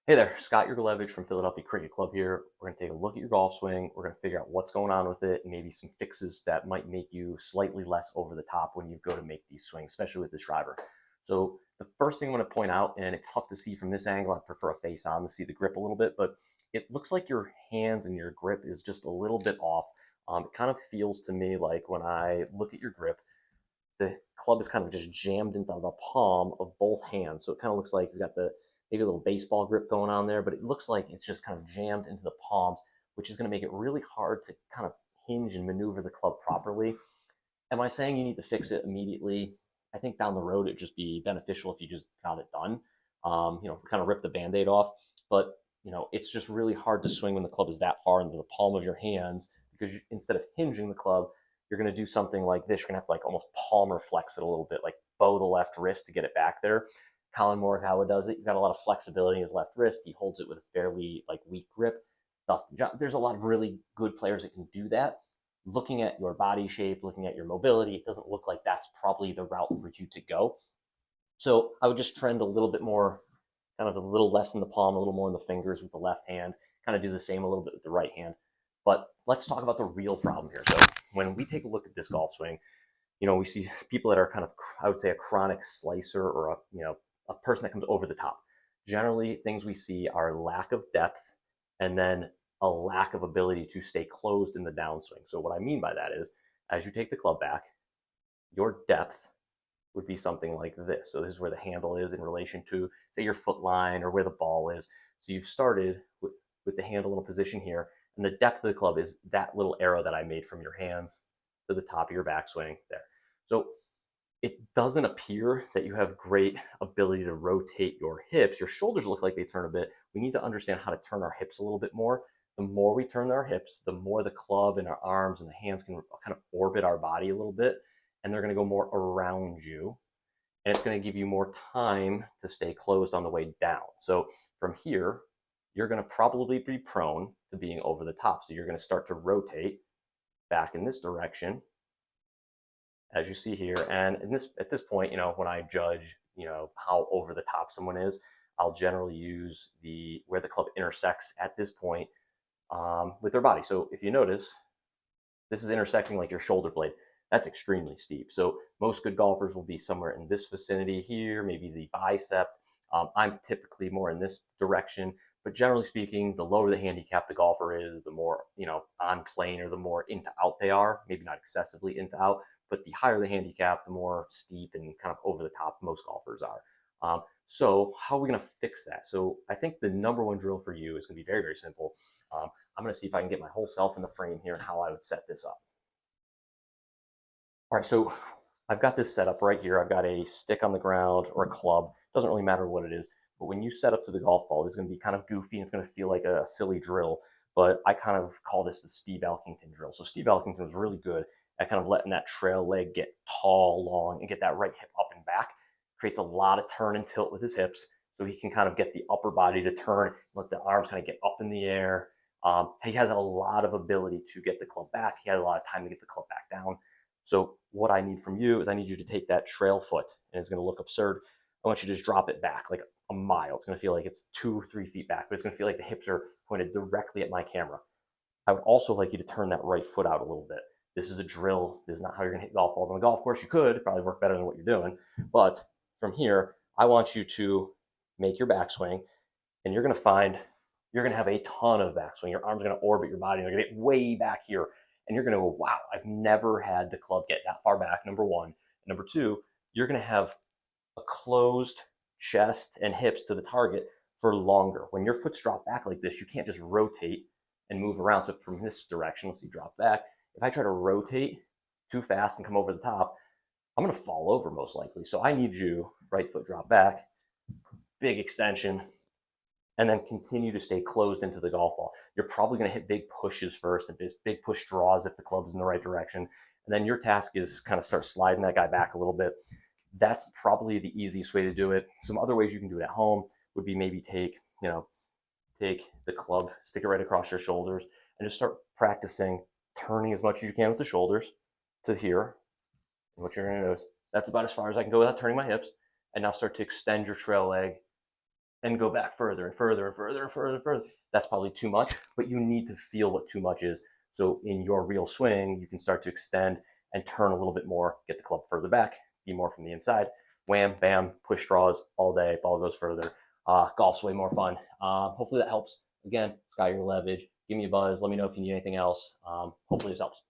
Hey there, Scott Yurgulevich from Philadelphia Cricket Club here. We're going to take a look at your golf swing. We're going to figure out what's going on with it and maybe some fixes that might make you slightly less over the top when you go to make these swings, especially with this driver. So the first thing I want to point out, and it's tough to see from this angle, I prefer a face on to see the grip a little bit, but it looks like your hands and your grip is just a little bit off. It kind of feels to me like when I look at your grip, the club is kind of just jammed into the palm of both hands. So it kind of looks like you've got the maybe a little baseball grip going on there, but it looks like it's just kind of jammed into the palms, which is going to make it really hard to kind of hinge and maneuver the club properly. Am I saying you need to fix it immediately? I think down the road it'd just be beneficial if you just got it done. Kind of rip the band-aid off. But it's just really hard to swing when the club is that far into the palm of your hands because instead of hinging the club, you're going to do something like this. You're going to have to like almost palmar flex it a little bit, like bow the left wrist to get it back there. Colin Morikawa does it. He's got a lot of flexibility in his left wrist. He holds it with a fairly like weak grip. Dustin Johnson. There's a lot of really good players that can do that. Looking at your body shape, looking at your mobility, it doesn't look like that's probably the route for you to go. So I would just trend a little bit more, kind of a little less in the palm, a little more in the fingers with the left hand, kind of do the same a little bit with the right hand. But let's talk about the real problem here. So when we take a look at this golf swing, we see people that are kind of, I would say, a chronic slicer or a person that comes over the top. Generally, things we see are lack of depth and then a lack of ability to stay closed in the downswing. So what I mean by that is, as you take the club back, your depth would be something like this. So this is where the handle is in relation to, say, your foot line or where the ball is. So you've started with the handle in a position here, and the depth of the club is that little arrow that I made from your hands to the top of your backswing there. So it doesn't appear that you have great ability to rotate your hips. Your shoulders look like they turn a bit. We need to understand how to turn our hips a little bit more. The more we turn our hips, the more the club and our arms and the hands can kind of orbit our body a little bit, and they're going to go more around you. And it's going to give you more time to stay closed on the way down. So from here, you're going to probably be prone to being over the top. So you're going to start to rotate back in this direction as you see here. And at this point, when I judge, how over the top someone is, I'll generally use the where the club intersects at this point with their body. So if you notice, this is intersecting like your shoulder blade. That's extremely steep. So most good golfers will be somewhere in this vicinity here, maybe the bicep. I'm typically more in this direction, but generally speaking, the lower the handicap the golfer is, the more, on plane or the more into out they are, maybe not excessively into out, but the higher the handicap, the more steep and kind of over the top most golfers are. So how are we going to fix that? So I think the number one drill for you is going to be very, very simple. I'm going to see if I can get my whole self in the frame here and how I would set this up. All right, so I've got this set up right here. I've got a stick on the ground or a club. Doesn't really matter what it is. But when you set up to the golf ball, this is going to be kind of goofy and it's going to feel like a silly drill. But I kind of call this the Steve Elkington drill. So Steve Elkington was really good at kind of letting that trail leg get tall, long, and get that right hip up and back. Creates a lot of turn and tilt with his hips. So he can kind of get the upper body to turn, let the arms kind of get up in the air. He has a lot of ability to get the club back. He has a lot of time to get the club back down. So what I need from you is I need you to take that trail foot, and it's going to look absurd. I want you to just drop it back like a mile. It's going to feel like it's 2 or 3 feet back, but it's going to feel like the hips are pointed directly at my camera. I would also like you to turn that right foot out a little bit. This is a drill. This is not how you're going to hit golf balls on the golf course. You could probably work better than what you're doing. But from here, I want you to make your backswing, and you're going to find you're going to have a ton of backswing. Your arms are going to orbit your body. They're going to get way back here. And you're going to go, wow, I've never had the club get that far back, number one. Number two, you're going to have a closed chest and hips to the target for longer. When your foot's dropped back like this, you can't just rotate and move around. So from this direction, let's see, drop back. If I try to rotate too fast and come over the top, I'm going to fall over most likely. So I need you, right foot drop back, big extension, and then continue to stay closed into the golf ball. You're probably going to hit big pushes first and big push draws if the club's in the right direction. And then your task is kind of start sliding that guy back a little bit. That's probably the easiest way to do it. Some other ways you can do it at home would be maybe take the club, stick it right across your shoulders, and just start practicing turning as much as you can with the shoulders to here. And what you're going to notice, that's about as far as I can go without turning my hips. And now start to extend your trail leg and go back further and further and further and further and further. That's probably too much, but you need to feel what too much is. So in your real swing, you can start to extend and turn a little bit more, get the club further back, be more from the inside. Wham, bam, push draws all day, ball goes further. Golf's way more fun. Hopefully that helps. Again, Sky Your Leverage. Give me a buzz. Let me know if you need anything else. Hopefully this helps.